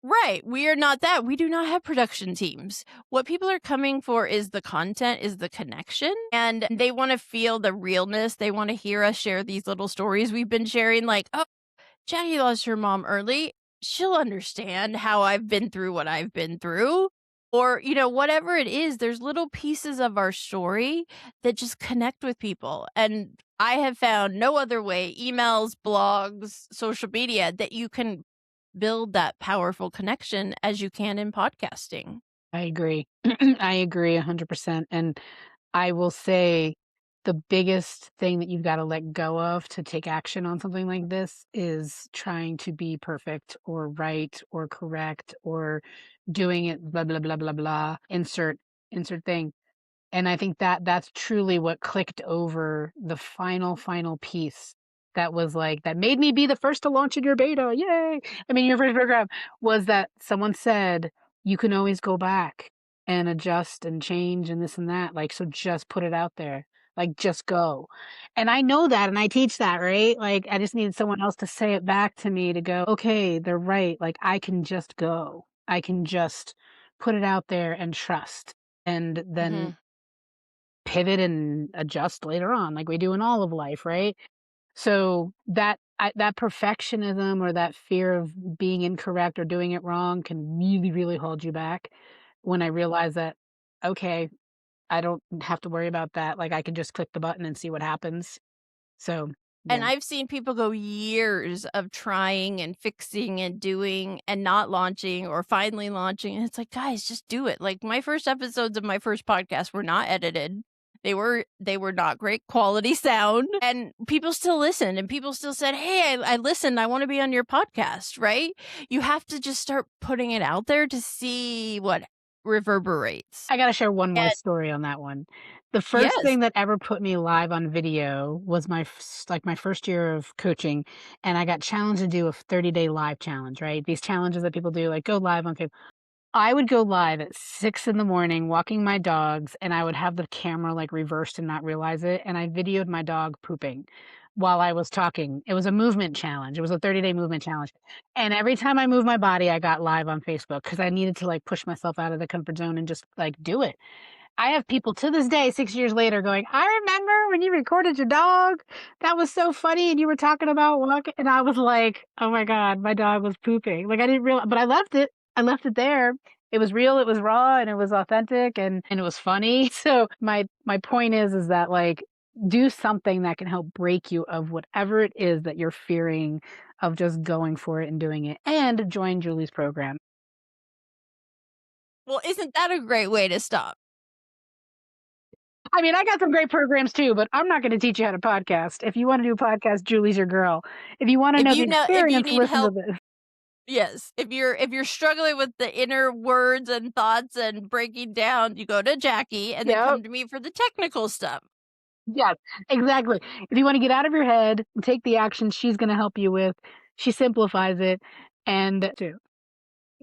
Right. We are not that. We do not have production teams. What people are coming for is the content, is the connection, and they want to feel the realness. They want to hear us share these little stories we've been sharing, like, oh, Jackie lost her mom early. She'll understand how I've been through what I've been through. Or, whatever it is, there's little pieces of our story that just connect with people. And I have found no other way, emails, blogs, social media, that you can build that powerful connection as you can in podcasting. I agree. I agree 100%. And I will say the biggest thing that you've got to let go of to take action on something like this is trying to be perfect or right or correct or doing it blah blah blah blah blah. Insert thing. And I think that that's truly what clicked over the final piece that was like, that made me be the first to launch in your beta. Yay. I mean, your first program was that someone said, you can always go back and adjust and change and this and that. Like, so just put it out there. Like, just go. And I know that and I teach that, right? Like, I just needed someone else to say it back to me to go, okay, they're right. Like, I can just go. I can just put it out there and trust. And then Mhm. pivot and adjust later on like we do in all of life, right? So that perfectionism or that fear of being incorrect or doing it wrong can really hold you back. When I realize that, okay, I don't have to worry about that. Like I can just click the button and see what happens. So And yeah, I've seen people go years of trying and fixing and doing and not launching or finally launching. And it's like, guys, just do it. Like my first episodes of my first podcast were not edited. They were not great quality sound. And people still listened and people still said, hey, I listened. I want to be on your podcast, right? You have to just start putting it out there to see what reverberates. I gotta share one more And story on that one. The first yes. thing that ever put me live on video was my first year of coaching, and I got challenged to do a 30-day live challenge, right? These challenges that people do, like go live on Facebook. I would go live at 6 in the morning walking my dogs, and I would have the camera, like, reversed and not realize it, and I videoed my dog pooping while I was talking. It was a movement challenge. It was a 30-day movement challenge, and every time I moved my body, I got live on Facebook because I needed to, like, push myself out of the comfort zone and just, like, do it. I have people to this day, 6 years later going, "I remember when you recorded your dog. That was so funny, and you were talking about walking," and I was like, "Oh my god, my dog was pooping." Like, I didn't realize, but I left it. I left it there. It was real, it was raw, and it was authentic, and it was funny. So, my point is that, like, do something that can help break you of whatever it is that you're fearing of just going for it and doing it, and join Julie's program. Well, isn't that a great way to stop? I mean, I got some great programs too, but I'm not gonna teach you how to podcast. If you wanna do a podcast, Julie's your girl. If you wanna know the If you experience, need listen to help, this. yes. If you're struggling with the inner words and thoughts and breaking down, you go to Jackie and then Yep. come to me for the technical stuff. Yes, exactly. If you wanna get out of your head and take the action she's gonna help you with, she simplifies it and too.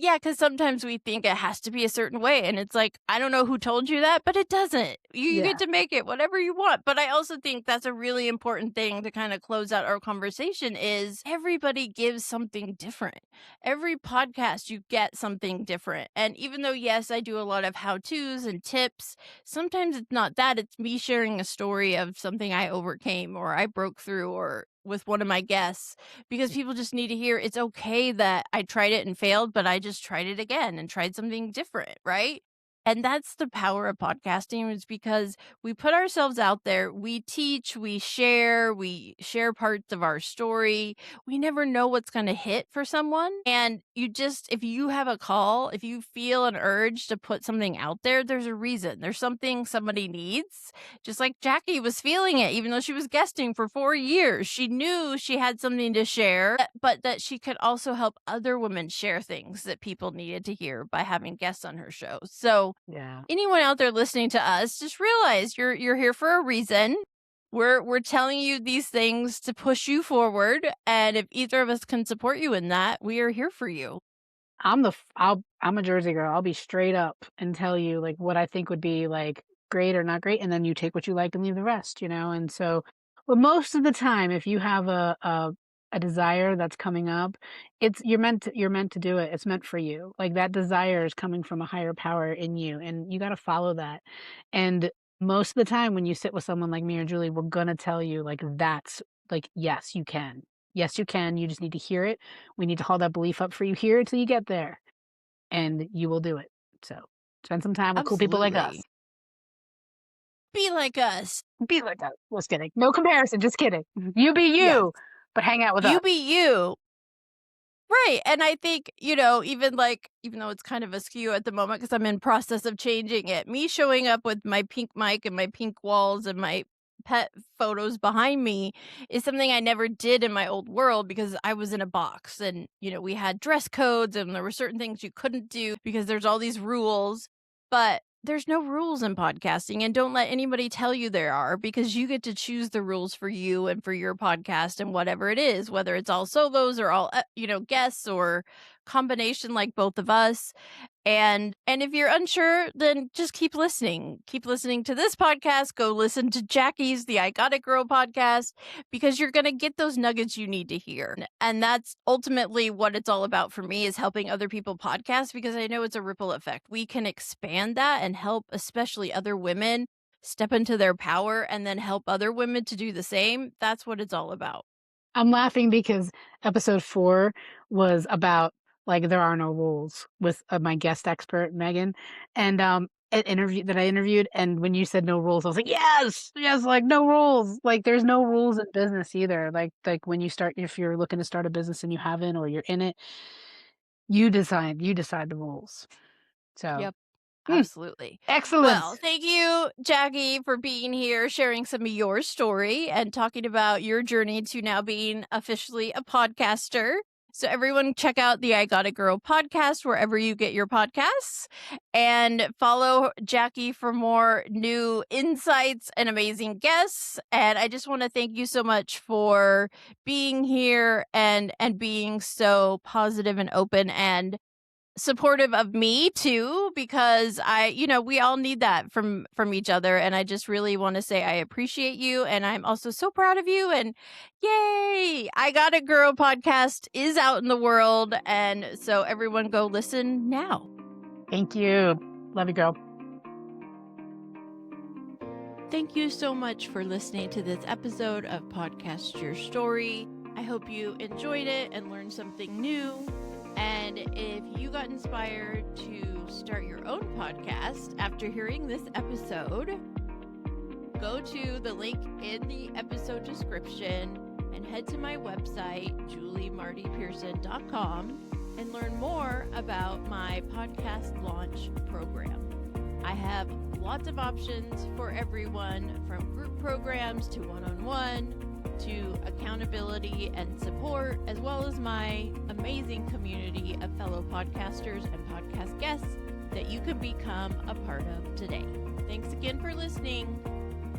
Yeah, because sometimes we think it has to be a certain way, and it's like, I don't know who told you that, but it doesn't. You Yeah. get to make it whatever you want. But I also think that's a really important thing to kind of close out our conversation is everybody gives something different. Every podcast, you get something different. And even though, yes, I do a lot of how-tos and tips, sometimes it's not that. It's me sharing a story of something I overcame or I broke through or with one of my guests because people just need to hear it's okay that I tried it and failed, but I just tried it again and tried something different, right? And that's the power of podcasting, is because we put ourselves out there, we teach, we share parts of our story. We never know what's going to hit for someone. And if you have a call, if you feel an urge to put something out there, there's a reason. There's something somebody needs. Just like Jackie was feeling it, even though she was guesting for 4 years. She knew she had something to share, but that she could also help other women share things that people needed to hear by having guests on her show. So Yeah. anyone out there listening to us, just realize you're here for a reason. We're telling you these things to push you forward, and if either of us can support you in that, we are here for you. I'm a Jersey girl. I'll be straight up and tell you like what I think would be like great or not great, and then you take what you like and leave the rest, you know? And so, well, most of the time, if you have a desire that's coming up, you're meant to do it. It's meant for you. Like that desire is coming from a higher power in you, and you got to follow that. And most of the time, when you sit with someone like me or Julie, we're gonna tell you like that's like yes, you can. Yes, you can. You just need to hear it. We need to hold that belief up for you here until you get there, and you will do it. So spend some time with cool people like us. Absolutely. Be like us. Be like us. Just kidding. No comparison. Just kidding. You be Yes. you, but hang out with us. You be you. Right. And I think, even though it's kind of askew at the moment because I'm in process of changing it, me showing up with my pink mic and my pink walls and my pet photos behind me is something I never did in my old world because I was in a box and, we had dress codes and there were certain things you couldn't do because there's all these rules. But there's no rules in podcasting, and don't let anybody tell you there are, because you get to choose the rules for you and for your podcast and whatever it is, whether it's all solos or all, guests or combination like both of us. And if you're unsure, then just keep listening. Keep listening to this podcast. Go listen to Jackie's The I Got It Girl podcast, because you're going to get those nuggets you need to hear. And that's ultimately what it's all about for me, is helping other people podcast, because I know it's a ripple effect. We can expand that and help especially other women step into their power and then help other women to do the same. That's what it's all about. I'm laughing because episode 4 was about like there are no rules with my guest expert Megan, and an interview that I interviewed. And when you said no rules, I was like, yes, like no rules. Like there's no rules in business either. Like when you start, if you're looking to start a business and you haven't, or you're in it, you decide the rules. So Yep. Absolutely. excellent. Well, thank you, Jackie, for being here, sharing some of your story and talking about your journey to now being officially a podcaster. So everyone check out the I Got It Girl podcast wherever you get your podcasts, and follow Jackie for more new insights and amazing guests. And I just want to thank you so much for being here and being so positive and open and supportive of me too, because we all need that from each other. And I just really want to say I appreciate you, and I'm also so proud of you. And yay, I Got It Girl podcast is out in the world, and so everyone go listen now. Thank you. Love you, girl. Thank you so much for listening to this episode of Podcast Your Story. I hope you enjoyed it and learned something new. And if you got inspired to start your own podcast after hearing this episode, go to the link in the episode description and head to my website, juliemartypearson.com, and learn more about my podcast launch program. I have lots of options for everyone, from group programs to one-on-one, to accountability and support, as well as my amazing community of fellow podcasters and podcast guests that you can become a part of today. Thanks again for listening.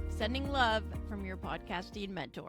Sending love from your podcasting mentor.